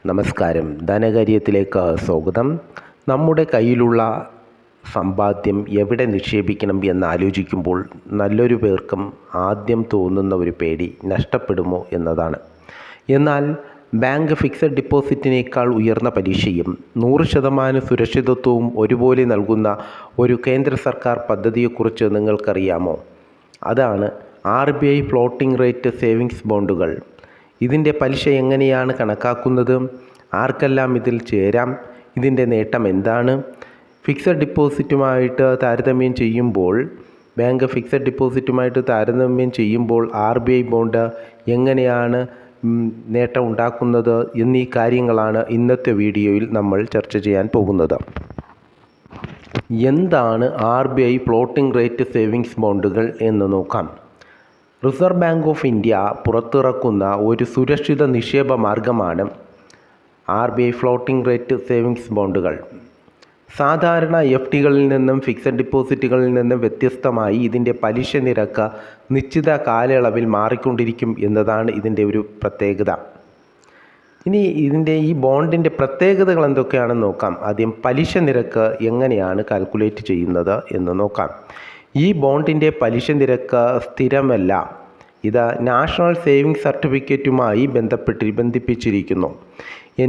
നമസ്കാരം. ധനകാര്യത്തിലേക്ക് സ്വാഗതം. നമ്മുടെ കയ്യിലുള്ള സമ്പാദ്യം എവിടെ നിക്ഷേപിക്കണം എന്നാലോചിക്കുമ്പോൾ നല്ലൊരു പേർക്കും ആദ്യം തോന്നുന്ന ഒരു പേടി നഷ്ടപ്പെടുമോ എന്നതാണ്. എന്നാൽ ബാങ്ക് ഫിക്സഡ് ഡിപ്പോസിറ്റിനേക്കാൾ ഉയർന്ന പലിശയും 100% സുരക്ഷിതത്വവും ഒരുപോലെ നൽകുന്ന ഒരു കേന്ദ്ര സർക്കാർ പദ്ധതിയെക്കുറിച്ച് നിങ്ങൾക്കറിയാമോ? അതാണ് RBI ഫ്ലോട്ടിംഗ് റേറ്റ് സേവിങ്സ് ബോണ്ടുകൾ. ഇതിൻ്റെ പലിശ എങ്ങനെയാണ് കണക്കാക്കുന്നത്? ആർക്കെല്ലാം ഇതിൽ ചേരാം? ഇതിൻ്റെ നേട്ടം എന്താണ്? ഫിക്സഡ് ഡിപ്പോസിറ്റുമായിട്ട് താരതമ്യം ചെയ്യുമ്പോൾ ബാങ്ക് ഫിക്സഡ് ഡിപ്പോസിറ്റുമായിട്ട് താരതമ്യം ചെയ്യുമ്പോൾ RBI ബോണ്ട് എങ്ങനെയാണ് നേട്ടം ഉണ്ടാക്കുന്നത് എന്നീ കാര്യങ്ങളാണ് ഇന്നത്തെ വീഡിയോയിൽ നമ്മൾ ചർച്ച ചെയ്യാൻ പോകുന്നത്. എന്താണ് RBI ഫ്ലോട്ടിംഗ് റേറ്റ് സേവിങ്സ് ബോണ്ടുകൾ എന്ന് നോക്കാം. റിസർവ് ബാങ്ക് ഓഫ് ഇന്ത്യ പുറത്തിറക്കുന്ന ഒരു സുരക്ഷിത നിക്ഷേപ മാർഗമാണ് RBI ഫ്ലോട്ടിംഗ് റേറ്റ് സേവിങ്സ് ബോണ്ടുകൾ. സാധാരണ FDകളിൽ നിന്നും ഫിക്സഡ് ഡിപ്പോസിറ്റുകളിൽ നിന്നും വ്യത്യസ്തമായി ഇതിൻ്റെ പലിശ നിരക്ക് നിശ്ചിത കാലയളവിൽ മാറിക്കൊണ്ടിരിക്കും എന്നതാണ് ഇതിൻ്റെ ഒരു പ്രത്യേകത. ഇനി ഇതിൻ്റെ ഈ ബോണ്ടിൻ്റെ പ്രത്യേകതകൾ എന്തൊക്കെയാണെന്ന് നോക്കാം. ആദ്യം പലിശ നിരക്ക് എങ്ങനെയാണ് കാൽക്കുലേറ്റ് ചെയ്യുന്നത് എന്ന് നോക്കാം. ഈ ബോണ്ടിൻ്റെ പലിശ നിരക്ക് സ്ഥിരമല്ല. ഇത് നാഷണൽ സേവിങ്സ് സർട്ടിഫിക്കറ്റുമായി ബന്ധിപ്പിച്ചിരിക്കുന്നു.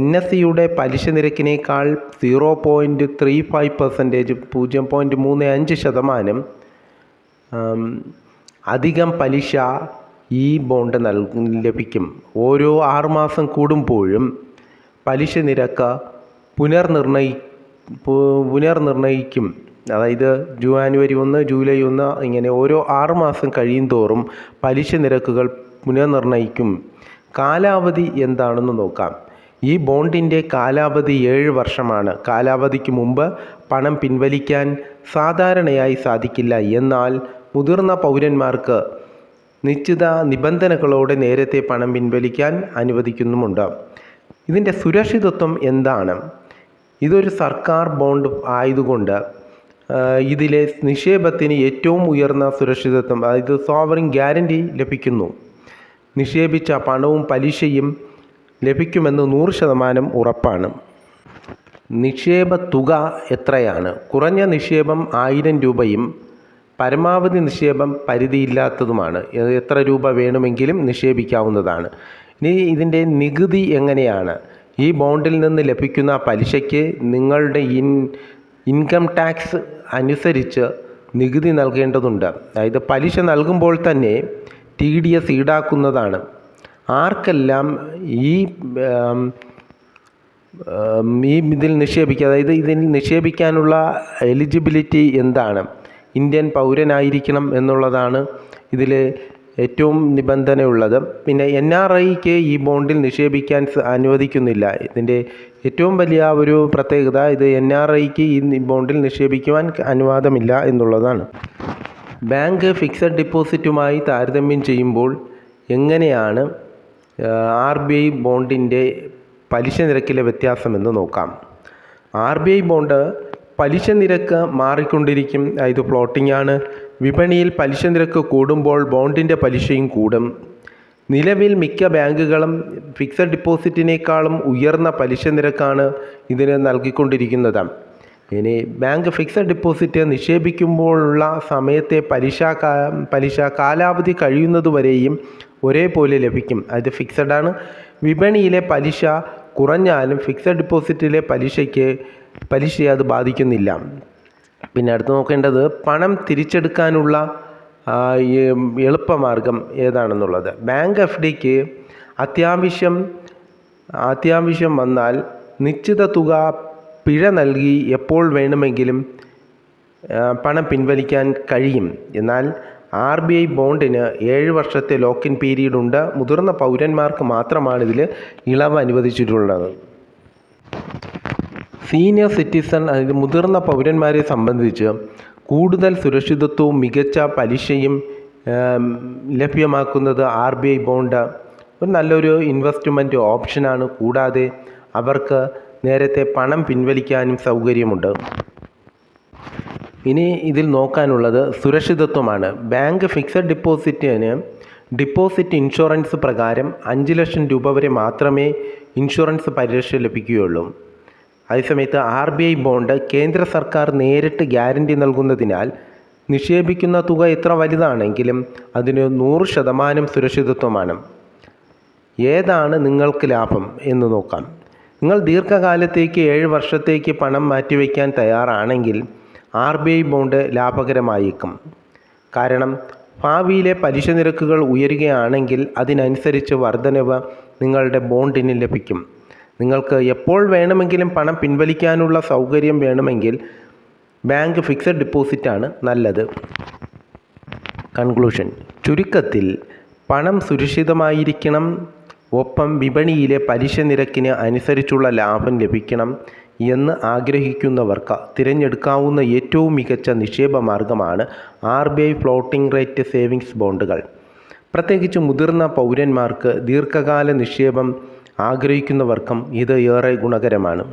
NSEയുടെ പലിശ നിരക്കിനേക്കാൾ 0.35% 0.35% അധികം പലിശ ഈ ബോണ്ട് ലഭിക്കും. ഓരോ 6 മാസം കൂടുമ്പോഴും പലിശ നിരക്ക് പുനർനിർണയിക്കും. അതായത് ജനുവരി 1, ജൂലൈ 1 ഇങ്ങനെ ഓരോ 6 മാസം കഴിയും തോറും പലിശ നിരക്കുകൾ പുനർനിർണയിക്കും. കാലാവധി എന്താണെന്ന് നോക്കാം. ഈ ബോണ്ടിൻ്റെ കാലാവധി 7 വർഷമാണ്. കാലാവധിക്ക് മുമ്പ് പണം പിൻവലിക്കാൻ സാധാരണയായി സാധിക്കില്ല. എന്നാൽ മുതിർന്ന പൗരന്മാർക്ക് നിശ്ചിത നിബന്ധനകളോടെ നേരത്തെ പണം പിൻവലിക്കാൻ അനുവദിക്കുന്നുമുണ്ട്. ഇതിൻ്റെ സുരക്ഷിതത്വം എന്താണ്? ഇതൊരു സർക്കാർ ബോണ്ട് ആയതുകൊണ്ട് ഇതിലെ നിക്ഷേപത്തിന് ഏറ്റവും ഉയർന്ന സുരക്ഷിതത്വം, അതായത് സോവറിൻ ഗ്യാരണ്ടി ലഭിക്കുന്നു. നിക്ഷേപിച്ച പണവും പലിശയും ലഭിക്കുമെന്ന് 100% ഉറപ്പാണ്. നിക്ഷേപ തുക എത്രയാണ്? കുറഞ്ഞ നിക്ഷേപം 1000 രൂപയും പരമാവധി നിക്ഷേപം പരിധിയില്ലാത്തതുമാണ്. എത്ര രൂപ വേണമെങ്കിലും നിക്ഷേപിക്കാവുന്നതാണ്. ഇനി ഇതിൻ്റെ നികുതി എങ്ങനെയാണ്? ഈ ബോണ്ടിൽ നിന്ന് ലഭിക്കുന്ന പലിശയ്ക്ക് നിങ്ങളുടെ ഇൻകം ടാക്സ് അനുസരിച്ച് നികുതി നൽകേണ്ടതുണ്ട്. അതായത് പലിശ നൽകുമ്പോൾ തന്നെ TDS ഈടാക്കുന്നതാണ്. ആർക്കെല്ലാം ഇതിൽ നിക്ഷേപിക്കുക, അതായത് ഇതിൽ നിക്ഷേപിക്കാനുള്ള എലിജിബിലിറ്റി എന്താണ്? ഇന്ത്യൻ പൗരനായിരിക്കണം എന്നുള്ളതാണ് ഇതിൽ ഏറ്റവും നിബന്ധനയുള്ളത്. പിന്നെ NRIക്ക് ഈ ബോണ്ടിൽ നിക്ഷേപിക്കാൻ അനുവദിക്കുന്നില്ല. ഇതിൻ്റെ ഏറ്റവും വലിയ ഒരു പ്രത്യേകത ഇത് NRIക്ക് ഈ ബോണ്ടിൽ നിക്ഷേപിക്കുവാൻ അനുവാദമില്ല എന്നുള്ളതാണ്. ബാങ്ക് ഫിക്സഡ് ഡിപ്പോസിറ്റുമായി താരതമ്യം ചെയ്യുമ്പോൾ എങ്ങനെയാണ് RBI ബോണ്ടിൻ്റെ പലിശ നിരക്കിലെ വ്യത്യാസമെന്ന് നോക്കാം. RBI ബോണ്ട് പലിശ നിരക്ക് മാറിക്കൊണ്ടിരിക്കും. ഇത് ഫ്ലോട്ടിംഗ് ആണ്. വിപണിയിൽ പലിശ നിരക്ക് കൂടുമ്പോൾ ബോണ്ടിൻ്റെ പലിശയും കൂടും. നിലവിൽ മിക്ക ബാങ്കുകളും ഫിക്സഡ് ഡിപ്പോസിറ്റിനേക്കാളും ഉയർന്ന പലിശ നിരക്കാണ് ഇതിന് നൽകിക്കൊണ്ടിരിക്കുന്നത്. ഇനി ബാങ്ക് ഫിക്സഡ് ഡിപ്പോസിറ്റ് നിക്ഷേപിക്കുമ്പോഴുള്ള സമയത്തെ പലിശ കാലാവധി കഴിയുന്നതുവരെയും ഒരേപോലെ ലഭിക്കും. അത് ഫിക്സഡ് ആണ്. വിപണിയിലെ പലിശ കുറഞ്ഞാലും ഫിക്സഡ് ഡിപ്പോസിറ്റിലെ പലിശയെ അത് ബാധിക്കുന്നില്ല. പിന്നെ അടുത്ത് നോക്കേണ്ടത് പണം തിരിച്ചെടുക്കാനുള്ള എളുപ്പമാർഗം ഏതാണെന്നുള്ളത്. ബാങ്ക് FDക്ക് അത്യാവശ്യം വന്നാൽ നിശ്ചിത തുക പിഴ നൽകി എപ്പോൾ വേണമെങ്കിലും പണം പിൻവലിക്കാൻ കഴിയും. എന്നാൽ RBI ബോണ്ടിന് 7 വർഷത്തെ ലോക്കിൻ പീരീഡ് ഉണ്ട്. മുതിർന്ന പൗരന്മാർക്ക് മാത്രമാണ് ഇതിൽ ഇളവ് അനുവദിച്ചിട്ടുള്ളത്. സീനിയർ സിറ്റിസൺ, അതായത് മുതിർന്ന പൗരന്മാരെ സംബന്ധിച്ച് കൂടുതൽ സുരക്ഷിതത്വവും മികച്ച പലിശയും ലഭ്യമാക്കുന്നത് RBI ബോണ്ട് ഒരു നല്ലൊരു ഇൻവെസ്റ്റ്മെൻറ്റ് ഓപ്ഷനാണ്. കൂടാതെ അവർക്ക് നേരത്തെ പണം പിൻവലിക്കാനും സൗകര്യമുണ്ട്. ഇനി ഇതിൽ നോക്കാനുള്ളത് സുരക്ഷിതത്വമാണ്. ബാങ്ക് ഫിക്സഡ് ഡിപ്പോസിറ്റിന് ഡിപ്പോസിറ്റ് ഇൻഷുറൻസ് പ്രകാരം 5 ലക്ഷം രൂപ വരെ മാത്രമേ ഇൻഷുറൻസ് പരിരക്ഷ ലഭിക്കുകയുള്ളൂ. അതേസമയത്ത് RBI ബോണ്ട് കേന്ദ്ര സർക്കാർ നേരിട്ട് ഗ്യാരണ്ടി നൽകുന്നതിനാൽ നിക്ഷേപിക്കുന്ന തുക എത്ര വലുതാണെങ്കിലും അതിന് 100% സുരക്ഷിതത്വമാണ്. ഏതാണ് നിങ്ങൾക്ക് ലാഭം എന്ന് നോക്കാം. നിങ്ങൾ ദീർഘകാലത്തേക്ക് 7 വർഷത്തേക്ക് പണം മാറ്റിവെക്കാൻ തയ്യാറാണെങ്കിൽ RBI ബോണ്ട് ലാഭകരമായേക്കും. കാരണം ഭാവിയിലെ പലിശ നിരക്കുകൾ ഉയരുകയാണെങ്കിൽ അതിനനുസരിച്ച് വർധനവ് നിങ്ങളുടെ ബോണ്ടിന് ലഭിക്കും. നിങ്ങൾക്ക് എപ്പോൾ വേണമെങ്കിലും പണം പിൻവലിക്കാനുള്ള സൗകര്യം വേണമെങ്കിൽ ബാങ്ക് ഫിക്സഡ് ഡിപ്പോസിറ്റാണ് നല്ലത്. കൺക്ലൂഷൻ: ചുരുക്കത്തിൽ പണം സുരക്ഷിതമായിരിക്കണം, ഒപ്പം വിപണിയിലെ പലിശ നിരക്കിന് അനുസരിച്ചുള്ള ലാഭം ലഭിക്കണം എന്ന് ആഗ്രഹിക്കുന്നവർക്ക് തിരഞ്ഞെടുക്കാവുന്ന ഏറ്റവും മികച്ച നിക്ഷേപ മാർഗമാണ് RBI ഫ്ലോട്ടിംഗ് റേറ്റ് സേവിങ്സ് ബോണ്ടുകൾ. പ്രത്യേകിച്ച് മുതിർന്ന പൗരന്മാർക്ക്, ദീർഘകാല നിക്ഷേപം ആഗ്രഹിക്കുന്നവർക്കും ഇത് ഏറെ ഗുണകരമാണ്.